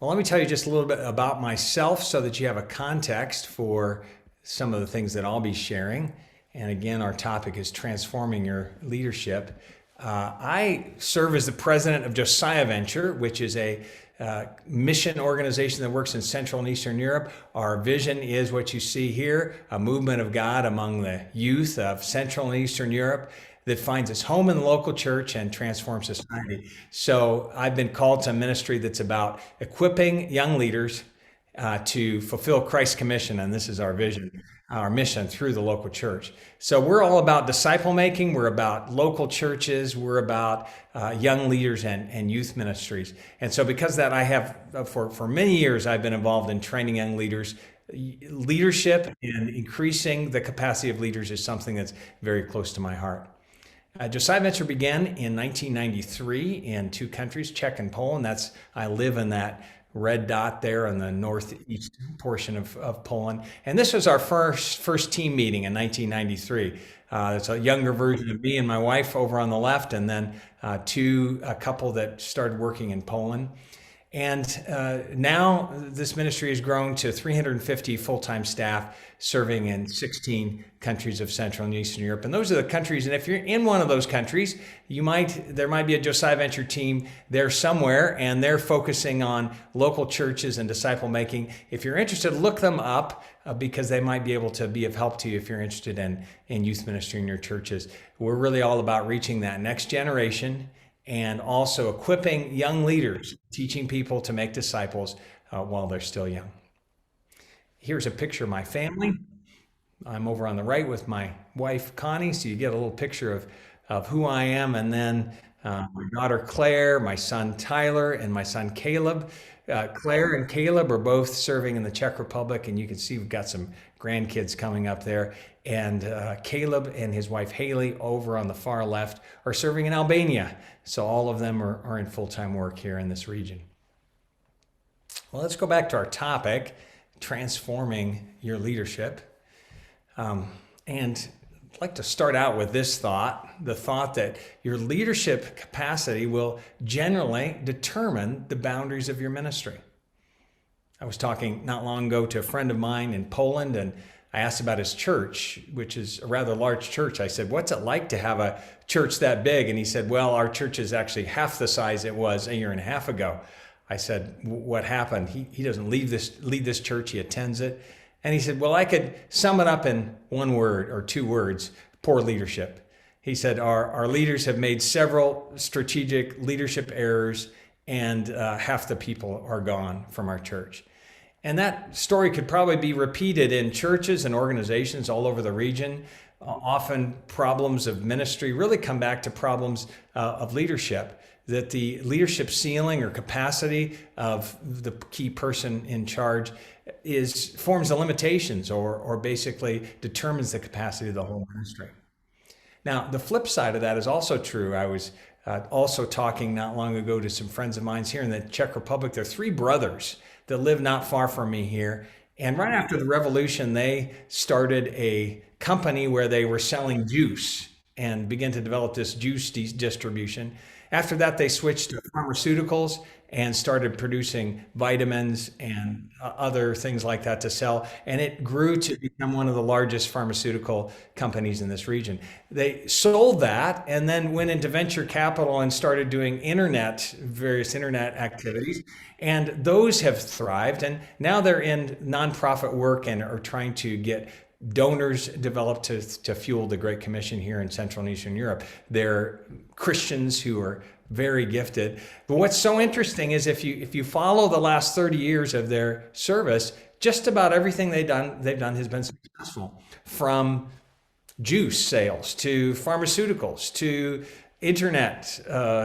Well, let me tell you just a little bit about myself so that you have a context for some of the things that I'll be sharing. And again, our topic is transforming your leadership. I serve as the president of Josiah Venture, which is a mission organization that works in Central and Eastern Europe. Our vision is what you see here, a movement of God among the youth of Central and Eastern Europe that finds its home in the local church and transforms society. So I've been called to a ministry that's about equipping young leaders to fulfill Christ's commission, and this is our vision, our mission through the local church. So we're all about disciple making, we're about local churches, we're about young leaders and youth ministries. And so because of that, I have, for many years, I've been involved in training young leaders. Leadership and increasing the capacity of leaders is something that's very close to my heart. Josiah Venture began in 1993 in two countries, Czech and Poland. I live in that red dot there in the northeast portion of Poland. And this was our first team meeting in 1993. It's a younger version of me and my wife over on the left, and then a couple that started working in Poland. And now this ministry has grown to 350 full-time staff serving in 16 countries of Central and Eastern Europe. And those are the countries, and if you're in one of those countries, there might be a Josiah Venture team there somewhere, and they're focusing on local churches and disciple making. If you're interested, look them up because they might be able to be of help to you if you're interested in youth ministry in your churches. We're really all about reaching that next generation and also equipping young leaders, teaching people to make disciples while they're still young. Here's a picture of my family. I'm over on the right with my wife, Connie, so you get a little picture of who I am, and then my daughter, Claire, my son, Tyler, and my son, Caleb. Claire and Caleb are both serving in the Czech Republic, and you can see we've got some grandkids coming up there. And Caleb and his wife, Haley, over on the far left, are serving in Albania. So all of them are in full-time work here in this region. Well, let's go back to our topic, transforming your leadership. And I'd like to start out with this thought, the thought that your leadership capacity will generally determine the boundaries of your ministry. I was talking not long ago to a friend of mine in Poland, and I asked about his church, which is a rather large church. I said, what's it like to have a church that big? And he said, well, our church is actually half the size it was a year and a half ago. I said, what happened? He doesn't lead this church, he attends it. And he said, well, I could sum it up in one word or two words, poor leadership. He said, our leaders have made several strategic leadership errors, and half the people are gone from our church. And that story could probably be repeated in churches and organizations all over the region. Often problems of ministry really come back to problems of leadership, that the leadership ceiling or capacity of the key person in charge forms the limitations or basically determines the capacity of the whole ministry. Now, the flip side of that is also true. I was also talking not long ago to some friends of mine here in the Czech Republic. There are three brothers that live not far from me here. And right after the revolution, they started a company where they were selling juice and began to develop this juice distribution. After that, they switched to pharmaceuticals and started producing vitamins and other things like that to sell. And it grew to become one of the largest pharmaceutical companies in this region. They sold that and then went into venture capital and started doing various internet activities. And those have thrived. And now they're in nonprofit work and are trying to get donors developed to fuel the Great Commission here in Central and Eastern Europe. They're Christians who are very gifted. But what's so interesting is if you follow the last 30 years of their service, just about everything they've done has been successful. From juice sales to pharmaceuticals to internet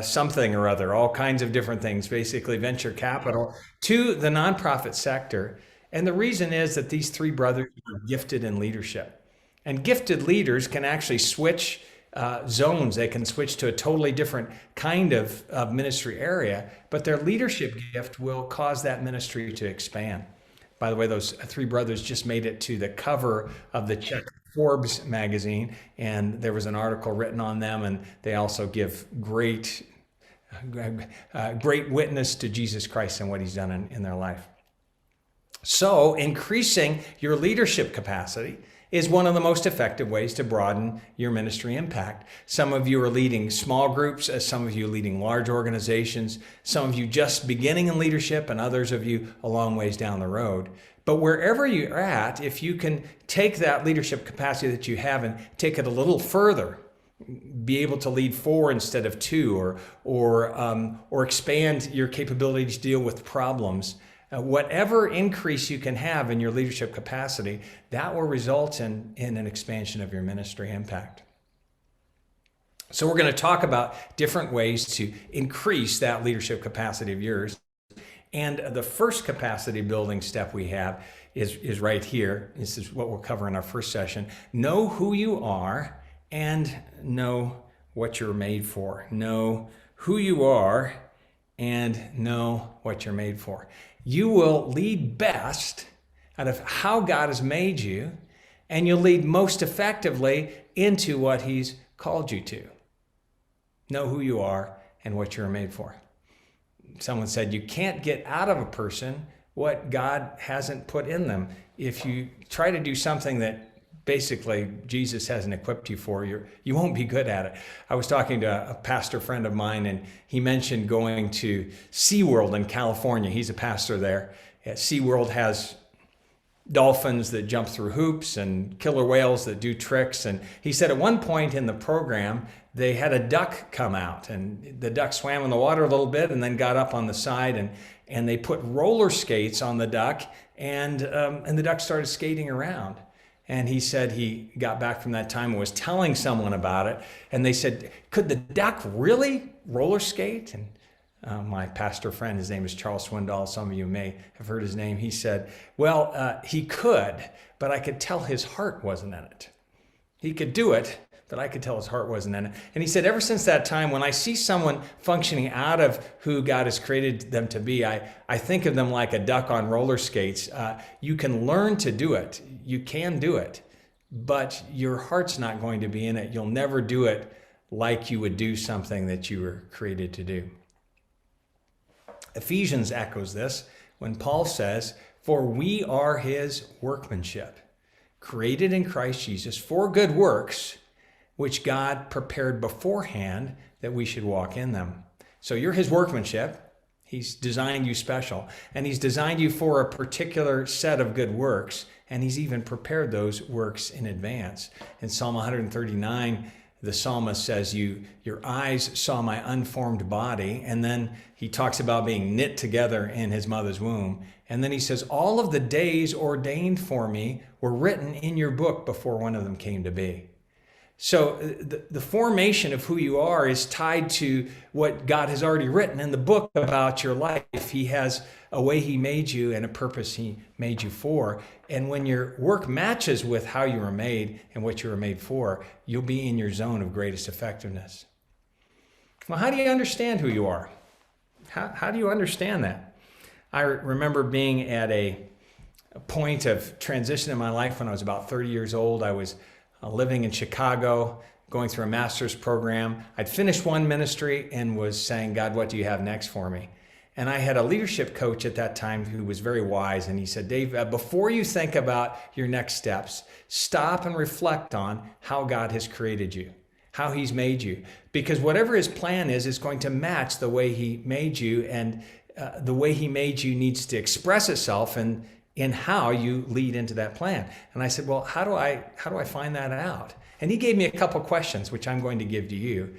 something or other, all kinds of different things, basically venture capital, to the nonprofit sector. And the reason is that these three brothers are gifted in leadership. And gifted leaders can actually switch zones. They can switch to a totally different kind of ministry area, but their leadership gift will cause that ministry to expand. By the way, those three brothers just made it to the cover of the Czech Forbes magazine, and there was an article written on them, and they also give great great witness to Jesus Christ and what he's done in their life. So increasing your leadership capacity is one of the most effective ways to broaden your ministry impact. Some of you are leading small groups, some of you are leading large organizations, some of you just beginning in leadership, and others of you a long ways down the road. But wherever you're at, if you can take that leadership capacity that you have and take it a little further, be able to lead 4 instead of 2, or expand your capability to deal with problems, whatever increase you can have in your leadership capacity, that will result in an expansion of your ministry impact. So we're going to talk about different ways to increase that leadership capacity of yours. And the first capacity building step we have is right here. This is what we'll cover in our first session. Know who you are and know what you're made for. Know who you are and know what you're made for. You will lead best out of how God has made you, and you'll lead most effectively into what he's called you to. Know who you are and what you're made for. Someone said you can't get out of a person what God hasn't put in them. If you try to do something that basically Jesus hasn't equipped you for, you won't be good at it. I was talking to a pastor friend of mine, and he mentioned going to SeaWorld in California. He's a pastor there. SeaWorld has dolphins that jump through hoops and killer whales that do tricks. And he said at one point in the program, they had a duck come out, and the duck swam in the water a little bit and then got up on the side, and they put roller skates on the duck, and the duck started skating around. And he said he got back from that time and was telling someone about it. And they said, could the duck really roller skate? And my pastor friend, his name is Charles Swindoll. Some of you may have heard his name. He said, well, he could, but I could tell his heart wasn't in it. He could do it, but I could tell his heart wasn't in it. And he said, ever since that time, when I see someone functioning out of who God has created them to be, I think of them like a duck on roller skates. You can learn to do it. You can do it, but your heart's not going to be in it. You'll never do it like you would do something that you were created to do. Ephesians echoes this when Paul says, for we are his workmanship, created in Christ Jesus for good works, which God prepared beforehand that we should walk in them. So you're his workmanship. He's designed you special, and he's designed you for a particular set of good works, and he's even prepared those works in advance. In Psalm 139, the psalmist says, your eyes saw my unformed body, and then he talks about being knit together in his mother's womb. And then he says, all of the days ordained for me were written in your book before one of them came to be. So the formation of who you are is tied to what God has already written in the book about your life. He has a way he made you and a purpose he made you for. And when your work matches with how you were made and what you were made for, you'll be in your zone of greatest effectiveness. Well, how do you understand who you are? How do you understand that? I remember being at a point of transition in my life when I was about 30 years old. I was living in Chicago, going through a master's program. I'd finished one ministry and was saying, God, what do you have next for me? And I had a leadership coach at that time who was very wise. And he said, Dave, before you think about your next steps, stop and reflect on how God has created you, how he's made you. Because whatever his plan is going to match the way he made you. And the way he made you needs to express itself in how you lead into that plan. And I said, well, how do I find that out? And he gave me a couple questions, which I'm going to give to you.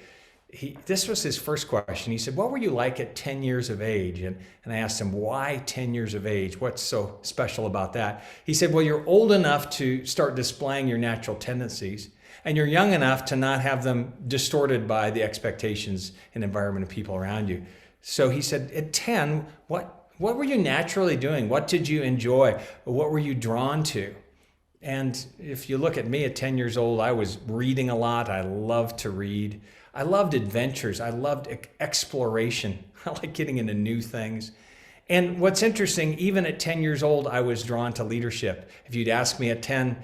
This was his first question. He said, what were you like at 10 years of age? And I asked him, why 10 years of age? What's so special about that? He said, well, you're old enough to start displaying your natural tendencies, and you're young enough to not have them distorted by the expectations and environment of people around you. So he said, at 10, what were you naturally doing? What did you enjoy? What were you drawn to? And if you look at me at 10 years old, I was reading a lot. I loved to read. I loved adventures. I loved exploration. I like getting into new things. And what's interesting, even at 10 years old, I was drawn to leadership. If you'd asked me at 10,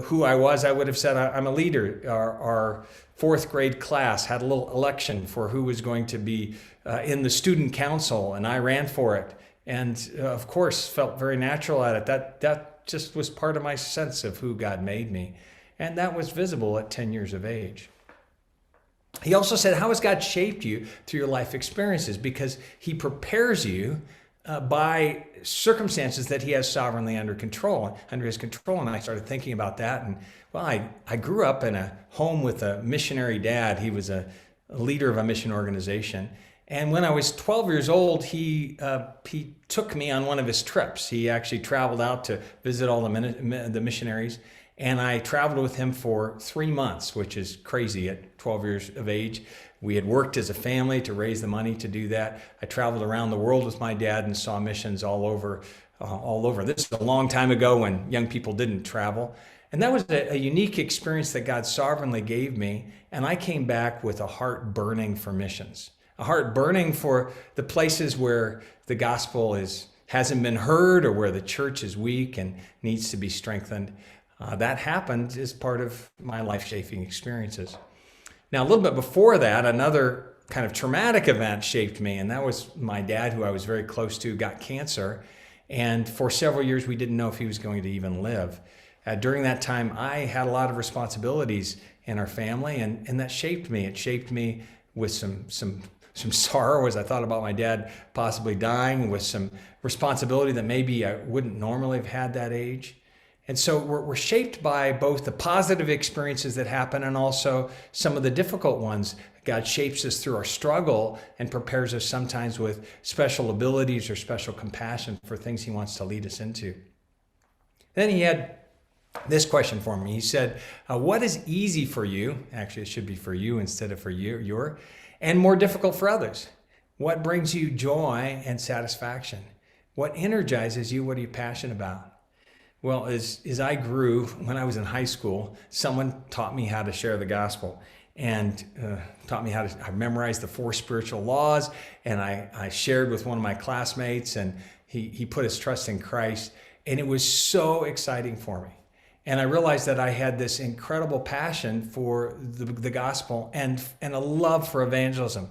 who I was, I would have said I'm a leader. Our fourth grade class had a little election for who was going to be in the student council, and I ran for it. And of course, felt very natural at it. That just was part of my sense of who God made me. And that was visible at 10 years of age. He also said, how has God shaped you through your life experiences? Because he prepares you by circumstances that he has sovereignly under his control. And I started thinking about that. And well, I grew up in a home with a missionary dad. He was a leader of a mission organization. And when I was 12 years old, he took me on one of his trips. He actually traveled out to visit all the missionaries. And I traveled with him for 3 months, which is crazy at 12 years of age. We had worked as a family to raise the money to do that. I traveled around the world with my dad and saw missions all over. This is a long time ago when young people didn't travel. And that was a unique experience that God sovereignly gave me. And I came back with a heart burning for missions, a heart burning for the places where the gospel hasn't been heard or where the church is weak and needs to be strengthened. That happened as part of my life-shaping experiences. Now, a little bit before that, another kind of traumatic event shaped me, and that was my dad, who I was very close to, got cancer. And for several years, we didn't know if he was going to even live. During that time, I had a lot of responsibilities in our family, and that shaped me. It shaped me with some sorrow as I thought about my dad possibly dying, with some responsibility that maybe I wouldn't normally have had that age. And so we're shaped by both the positive experiences that happen and also some of the difficult ones. God shapes us through our struggle and prepares us sometimes with special abilities or special compassion for things he wants to lead us into. Then he had this question for me. He said, what is easy for you? Actually, it should be for you instead of for your, and more difficult for others. What brings you joy and satisfaction? What energizes you? What are you passionate about? Well, as I grew, when I was in high school, someone taught me how to share the gospel and taught me I memorized the 4 spiritual laws, and I shared with one of my classmates, and he put his trust in Christ, and it was so exciting for me. And I realized that I had this incredible passion for the gospel and a love for evangelism.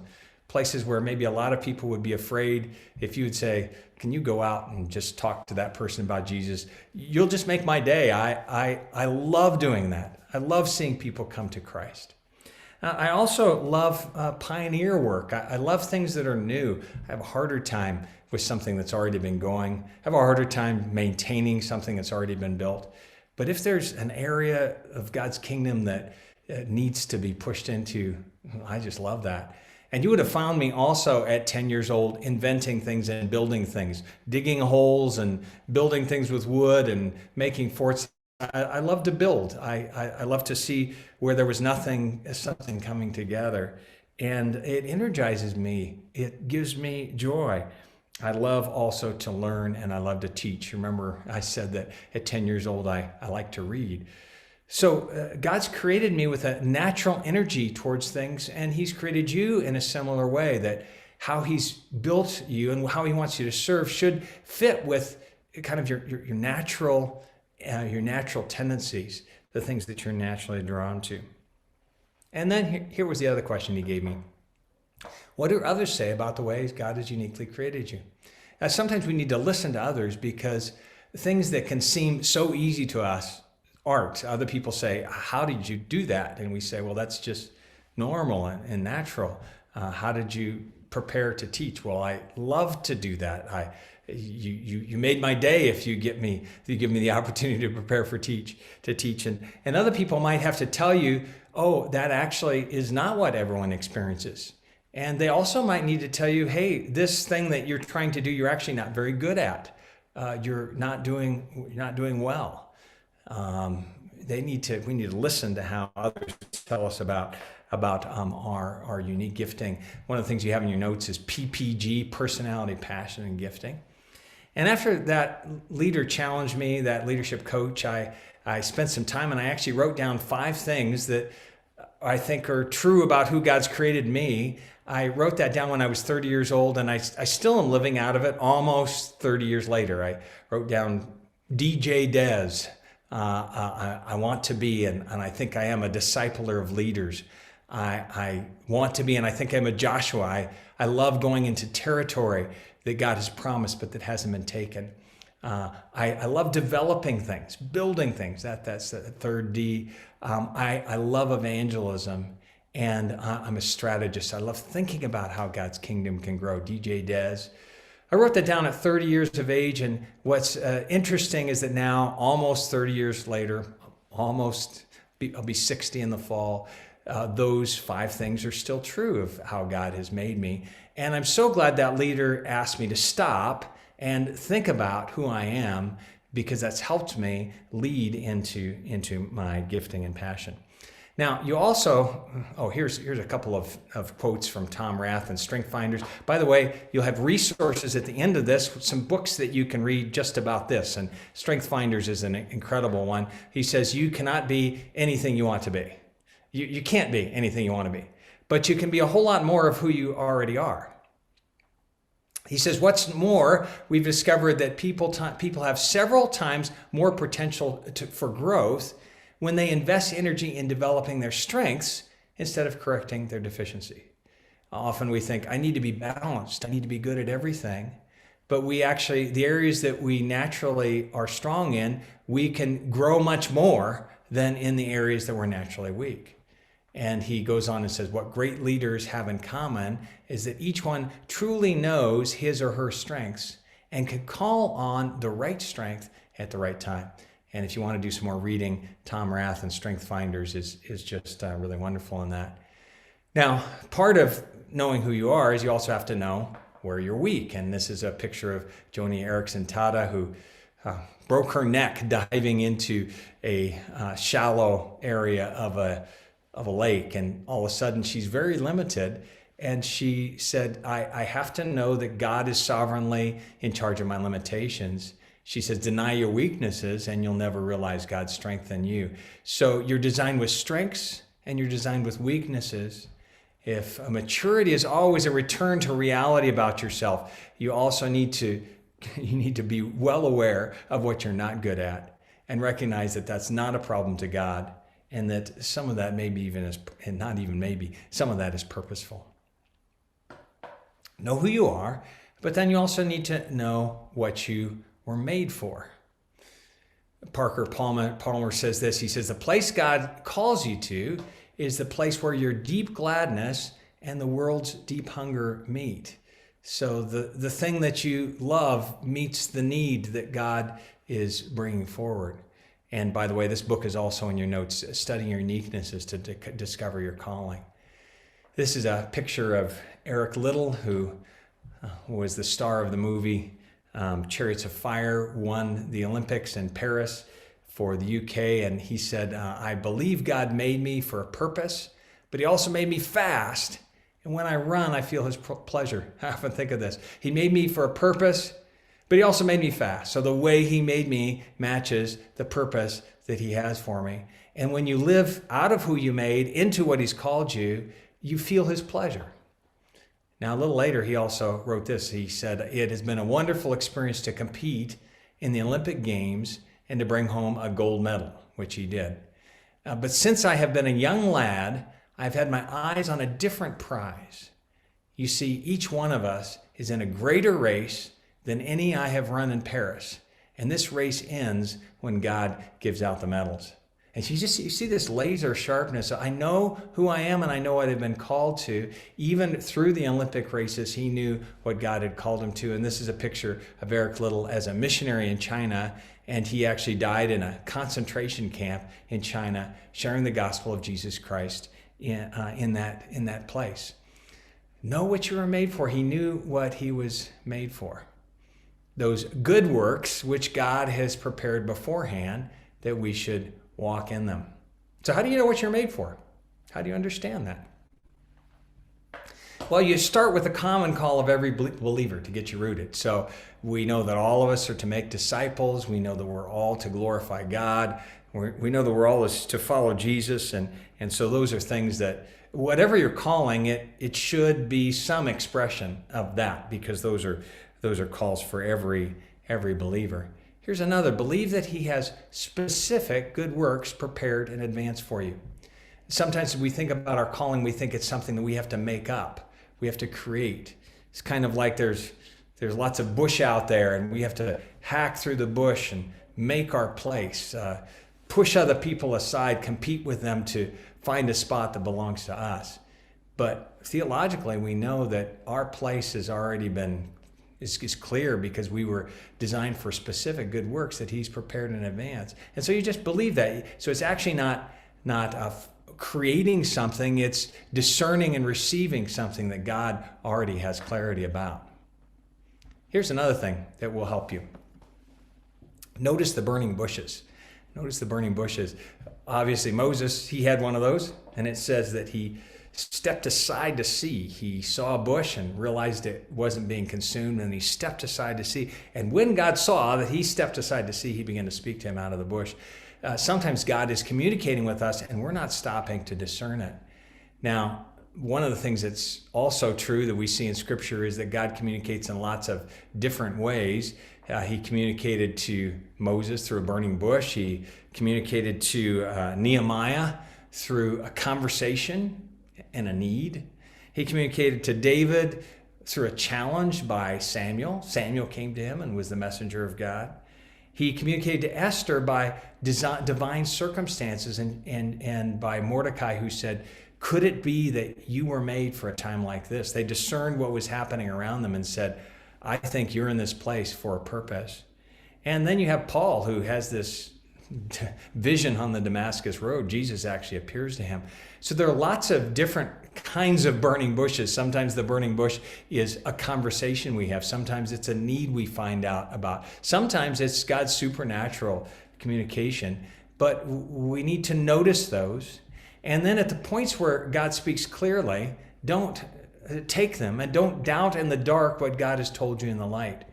Places where maybe a lot of people would be afraid if you would say, can you go out and just talk to that person about Jesus? You'll just make my day. I love doing that. I love seeing people come to Christ. I also love pioneer work. I love things that are new. I have a harder time with something that's already been going. I have a harder time maintaining something that's already been built. But if there's an area of God's kingdom that needs to be pushed into, I just love that. And you would have found me also at 10 years old inventing things and building things, digging holes and building things with wood and making forts. I love to build. I love to see where there was nothing, something coming together. And it energizes me. It gives me joy. I love also to learn, and I love to teach. Remember, I said that at 10 years old, I like to read. So God's created me with a natural energy towards things, and he's created you in a similar way, that how he's built you and how he wants you to serve should fit with kind of your natural tendencies, the things that you're naturally drawn to. And then here was the other question he gave me. What do others say about the ways God has uniquely created you? Now, sometimes we need to listen to others, because things that can seem so easy to us aren't. Other people say, how did you do that? And we say, well, that's just normal and natural. How did you prepare to teach? Well, I love to do that. You made my day if you give me the opportunity to prepare to teach. And other people might have to tell you, oh, that actually is not what everyone experiences. And they also might need to tell you, hey, this thing that you're trying to do, you're actually not very good at. You're not doing well. We need to listen to how others tell us about our unique gifting. One of the things you have in your notes is PPG, personality, passion, and gifting. And after that leader challenged me, that leadership coach, I spent some time and I actually wrote down 5 things that I think are true about who God's created me. I wrote that down when I was 30 years old, and I still am living out of it almost 30 years later. I wrote down DJ Dez. I want to be, and I think I am a discipler of leaders. I want to be, and I think I'm a Joshua. I love going into territory that God has promised but that hasn't been taken. I love developing things, building things. That's the third D. I love evangelism, and I'm a strategist. I love thinking about how God's kingdom can grow. DJ Des. I wrote that down at 30 years of age, and what's interesting is that now, almost 30 years later, I'll be 60 in the fall, those 5 things are still true of how God has made me. And I'm so glad that leader asked me to stop and think about who I am, because that's helped me lead into my gifting and passion. Now, you also, here's a couple of quotes from Tom Rath and Strength Finders. By the way, you'll have resources at the end of this, some books that you can read just about this. And Strength Finders is an incredible one. He says, you cannot be anything you want to be. You can't be anything you want to be. But you can be a whole lot more of who you already are. He says, what's more, we've discovered that people have several times more potential for growth when they invest energy in developing their strengths instead of correcting their deficiency. Often we think, I need to be balanced, I need to be good at everything. But the areas that we naturally are strong in, we can grow much more than in the areas that we're naturally weak. And he goes on and says, what great leaders have in common is that each one truly knows his or her strengths and can call on the right strength at the right time. And if you want to do some more reading, Tom Rath and Strength Finders is just really wonderful in that. Now, part of knowing who you are is you also have to know where you're weak. And this is a picture of Joni Eareckson Tada, who broke her neck diving into a shallow area of a lake. And all of a sudden, she's very limited. And she said, I have to know that God is sovereignly in charge of my limitations. She says, deny your weaknesses and you'll never realize God's strength in you. So you're designed with strengths and you're designed with weaknesses. If a maturity is always a return to reality about yourself, you also need to be well aware of what you're not good at and recognize that that's not a problem to God, and that some of that some of that is purposeful. Know who you are, but then you also need to know what you were made for. Parker Palmer says this. He says, the place God calls you to is the place where your deep gladness and the world's deep hunger meet. So the thing that you love meets the need that God is bringing forward. And by the way, this book is also in your notes, Studying Your Uniquenesses to Discover Your Calling. This is a picture of Eric Liddell, who was the star of the movie Chariots of Fire, won the Olympics in Paris for the UK. And he said, I believe God made me for a purpose, but he also made me fast. And when I run, I feel his pleasure. I often think of this. He made me for a purpose, but he also made me fast. So the way he made me matches the purpose that he has for me. And when you live out of who you made into what he's called you, you feel his pleasure. Now, a little later, he also wrote this. He said, it has been a wonderful experience to compete in the Olympic Games and to bring home a gold medal, which he did. But since I have been a young lad, I've had my eyes on a different prize. You see, each one of us is in a greater race than any I have run in Paris. And this race ends when God gives out the medals. And you see this laser sharpness. I know who I am and I know what I've been called to. Even through the Olympic races, he knew what God had called him to. And this is a picture of Eric Liddell as a missionary in China. And he actually died in a concentration camp in China, sharing the gospel of Jesus Christ in that place. Know what you were made for. He knew what he was made for. Those good works which God has prepared beforehand that we should walk in them. So how do you know what you're made for? How do you understand that? Well, you start with the common call of every believer to get you rooted. So we know that all of us are to make disciples. We know that we're all to glorify God. We know that we're all to follow Jesus. And so those are things that, whatever you're calling it, it should be some expression of that, because those are calls for every believer. Here's another. Believe that he has specific good works prepared in advance for you. Sometimes we think about our calling, we think it's something that we have to make up. We have to create. It's kind of like there's lots of bush out there and we have to hack through the bush and make our place, push other people aside, compete with them to find a spot that belongs to us. But theologically, we know that our place has already been is clear because we were designed for specific good works that he's prepared in advance. And so you just believe that. So it's actually not creating something, it's discerning and receiving something that God already has clarity about. Here's another thing that will help you. Notice the burning bushes. Notice the burning bushes. Obviously, Moses, he had one of those, and it says that he stepped aside to see. He saw a bush and realized it wasn't being consumed, and he stepped aside to see. And when God saw that he stepped aside to see, he began to speak to him out of the bush. Sometimes God is communicating with us, and we're not stopping to discern it. Now, one of the things that's also true that we see in Scripture is that God communicates in lots of different ways. He communicated to Moses through a burning bush. He communicated to Nehemiah through a conversation and a need. He communicated to David through a challenge by Samuel. Samuel came to him and was the messenger of God. He communicated to Esther by divine circumstances and by Mordecai, who said, could it be that you were made for a time like this? They discerned what was happening around them and said, I think you're in this place for a purpose. And then you have Paul, who has this vision on the Damascus road. Jesus actually appears to him. So there are lots of different kinds of burning bushes. Sometimes the burning bush is a conversation we have. Sometimes it's a need we find out about. Sometimes it's God's supernatural communication. But we need to notice those. And then at the points where God speaks clearly, don't take them and don't doubt in the dark what God has told you in the light.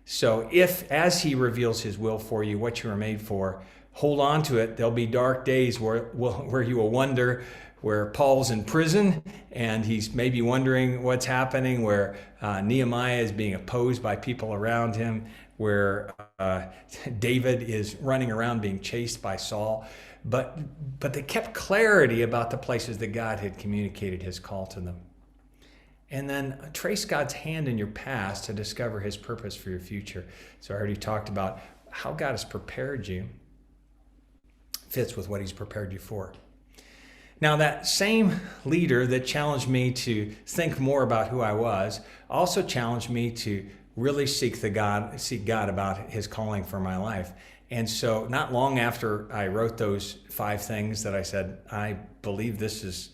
So if, as he reveals his will for you, what you were made for, hold on to it. There'll be dark days where you will wonder, where Paul's in prison and he's maybe wondering what's happening, where Nehemiah is being opposed by people around him, where David is running around being chased by Saul. But they kept clarity about the places that God had communicated his call to them. And then trace God's hand in your past to discover his purpose for your future. So I already talked about how God has prepared you. Fits with what he's prepared you for. Now, that same leader that challenged me to think more about who I was also challenged me to really seek God about his calling for my life. And so not long after I wrote those 5 things that I said, I believe this is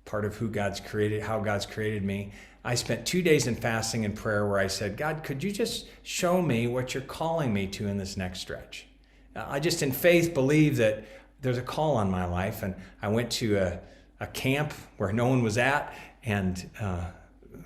part of who God's created, how God's created me, I spent 2 days in fasting and prayer where I said, God, could you just show me what you're calling me to in this next stretch? I just in faith believe that there's a call on my life. And I went to a camp where no one was at and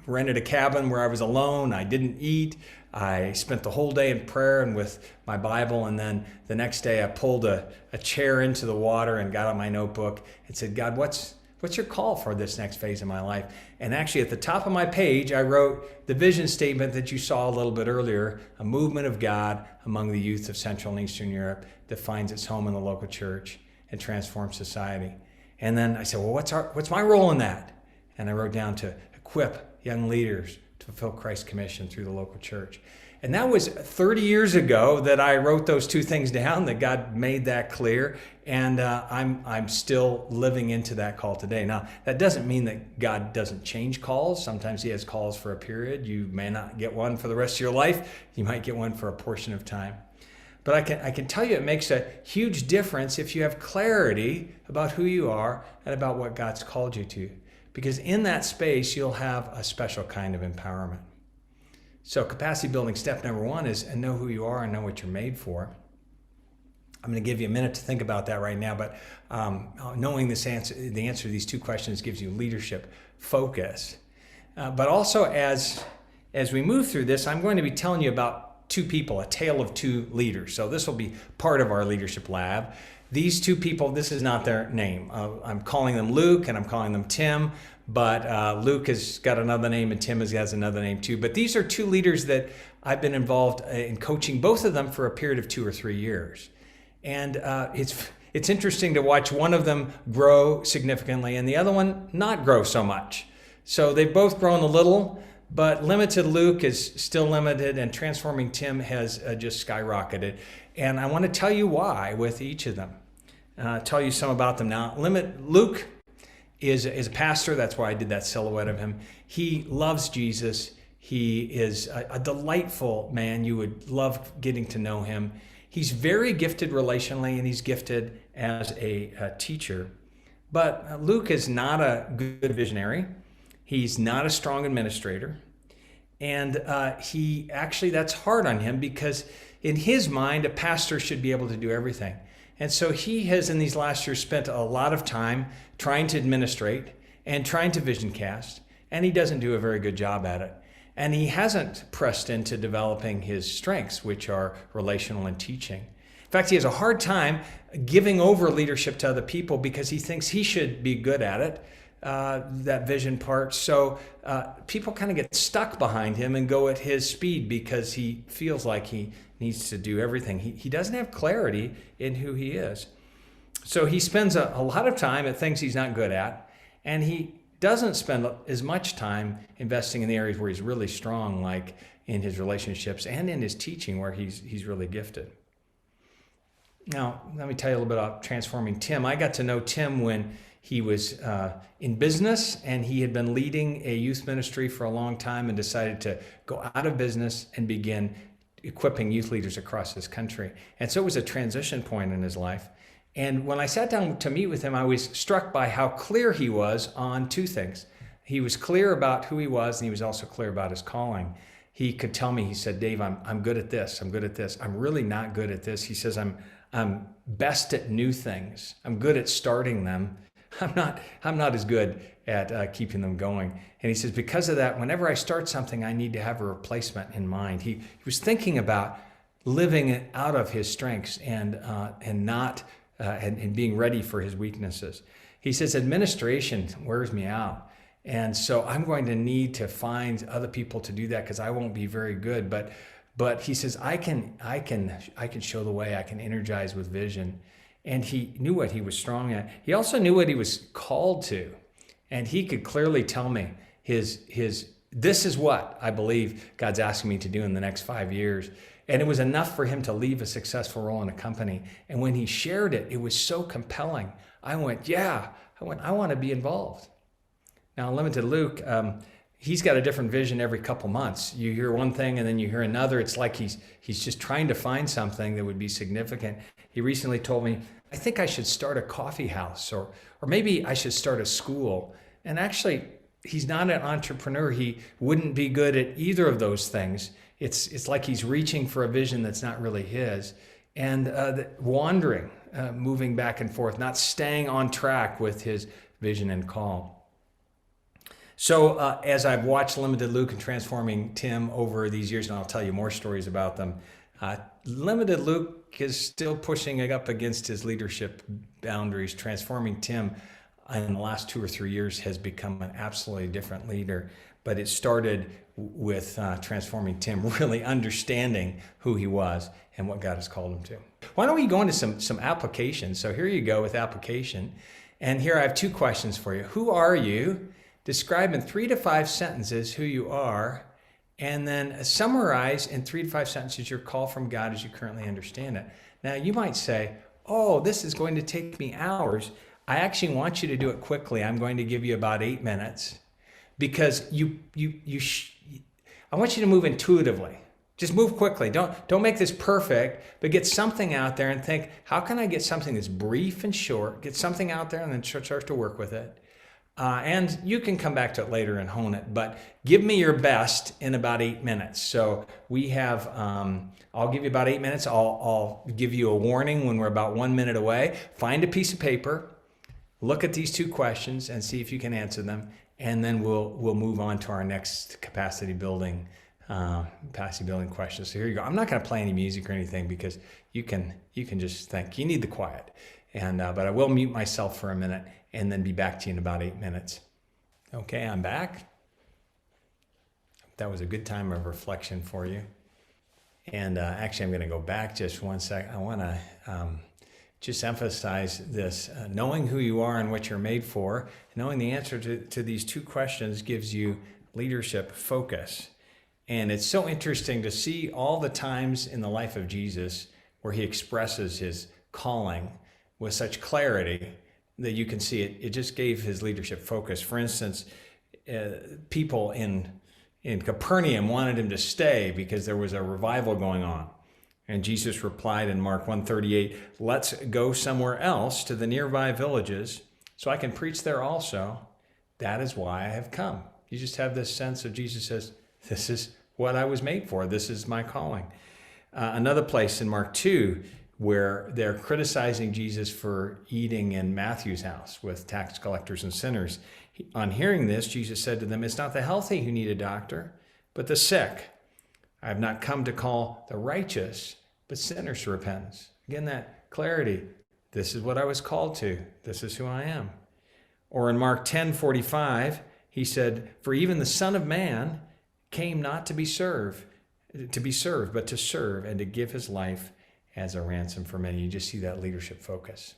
rented a cabin where I was alone. I didn't eat. I spent the whole day in prayer and with my Bible. And then the next day I pulled a chair into the water and got out my notebook and said, God, what's your call for this next phase of my life? And actually at the top of my page, I wrote the vision statement that you saw a little bit earlier, a movement of God among the youth of Central and Eastern Europe that finds its home in the local church and transforms society. And then I said, well, what's my role in that? And I wrote down to equip young leaders to fulfill Christ's commission through the local church. And that was 30 years ago that I wrote those 2 things down, that God made that clear. And I'm still living into that call today. Now, that doesn't mean that God doesn't change calls. Sometimes he has calls for a period. You may not get one for the rest of your life. You might get one for a portion of time. But I can tell you it makes a huge difference if you have clarity about who you are and about what God's called you to. Because in that space, you'll have a special kind of empowerment. So capacity building step number 1 is know who you are and know what you're made for. I'm going to give you a minute to think about that right now, but knowing the answer to these 2 questions gives you leadership focus. But also as we move through this, I'm going to be telling you about 2 people, a tale of 2 leaders. So this will be part of our leadership lab. These 2 people, this is not their name. I'm calling them Luke and I'm calling them Tim, but Luke has got another name and Tim has another name too. But these are 2 leaders that I've been involved in coaching both of them for a period of 2 or 3 years. And it's interesting to watch one of them grow significantly and the other one not grow so much. So they've both grown a little, but Limited Luke is still limited, and Transforming Tim has just skyrocketed. And I want to tell you why with each of them. Tell you some about them now. Luke is a pastor. That's why I did that silhouette of him. He loves Jesus. He is a delightful man. You would love getting to know him. He's very gifted relationally, and he's gifted as a teacher. But Luke is not a good visionary. He's not a strong administrator. And that's hard on him, because in his mind, a pastor should be able to do everything. And so he has, in these last years, spent a lot of time trying to administrate and trying to vision cast, and he doesn't do a very good job at it. And he hasn't pressed into developing his strengths, which are relational and teaching. In fact, he has a hard time giving over leadership to other people because he thinks he should be good at it, that vision part. So people kind of get stuck behind him and go at his speed because he feels like he needs to do everything. He doesn't have clarity in who he is. So he spends a lot of time at things he's not good at, and he doesn't spend as much time investing in the areas where he's really strong, like in his relationships and in his teaching, where he's really gifted. Now, let me tell you a little bit about Transforming Tim. I got to know Tim when he was in business, and he had been leading a youth ministry for a long time and decided to go out of business and begin equipping youth leaders across this country. And so it was a transition point in his life. And when I sat down to meet with him, I was struck by how clear he was on two things. He was clear about who he was, and he was also clear about his calling. He could tell me, he said, Dave, I'm good at this. I'm good at this. I'm really not good at this. He says, I'm best at new things. I'm good at starting them. I'm not as good at keeping them going. And he says, because of that, whenever I start something, I need to have a replacement in mind. He was thinking about living out of his strengths and being ready for his weaknesses. He says, administration wears me out. And so I'm going to need to find other people to do that because I won't be very good. But he says, I can show the way. I can energize with vision. And he knew what he was strong at. He also knew what he was called to. And he could clearly tell me this is what I believe God's asking me to do in the next 5 years. And it was enough for him to leave a successful role in a company. And when he shared it, it was so compelling. I went, I want to be involved. Now, Limited Luke, he's got a different vision every couple months. You hear one thing and then you hear another. It's like he's just trying to find something that would be significant. He recently told me, I think I should start a coffee house, or maybe I should start a school. And actually, he's not an entrepreneur. He wouldn't be good at either of those things. It's like he's reaching for a vision that's not really his, and wandering, moving back and forth, not staying on track with his vision and call. So as I've watched Limited Luke and Transforming Tim over these years, and I'll tell you more stories about them, Limited Luke is still pushing up against his leadership boundaries. Transforming Tim in the last 2 or 3 years has become an absolutely different leader. But it started with Transforming Tim really understanding who he was and what God has called him to. Why don't we go into some applications? So here you go with application. And here I have 2 questions for you. Who are you? Describe in 3 to 5 sentences who you are. And then summarize in 3 to 5 sentences your call from God as you currently understand it. Now you might say, oh, this is going to take me hours. I actually want you to do it quickly. I'm going to give you about 8 minutes. Because I want you to move intuitively. Just move quickly. Don't make this perfect, but get something out there and think, how can I get something that's brief and short, get something out there and then start to work with it. And you can come back to it later and hone it, but give me your best in about 8 minutes. So we have, I'll give you about 8 minutes. I'll give you a warning when we're about 1 minute away. Find a piece of paper, look at these 2 questions and see if you can answer them. And then we'll move on to our next capacity building questions. So here you go. I'm not going to play any music or anything because you can just think. You need the quiet. But I will mute myself for a minute and then be back to you in about 8 minutes. Okay, I'm back. That was a good time of reflection for you. And actually, I'm going to go back just one sec. I want to just emphasize this. Knowing who you are and what you're made for, knowing the answer to these two questions gives you leadership focus. And it's so interesting to see all the times in the life of Jesus where he expresses his calling with such clarity that you can see it. It just gave his leadership focus. For instance, people in Capernaum wanted him to stay because there was a revival going on. And Jesus replied in Mark 1:38, "Let's go somewhere else to the nearby villages so I can preach there also. That is why I have come." You just have this sense of Jesus says, this is what I was made for. This is my calling. Another place in Mark 2 where they're criticizing Jesus for eating in Matthew's house with tax collectors and sinners. On hearing this, Jesus said to them, "It's not the healthy who need a doctor, but the sick. I have not come to call the righteous, but sinners to repentance." Again, that clarity. This is what I was called to. This is who I am. Or in Mark 10:45, he said, "For even the Son of Man came not to be served, but to serve and to give his life as a ransom for many." You just see that leadership focus.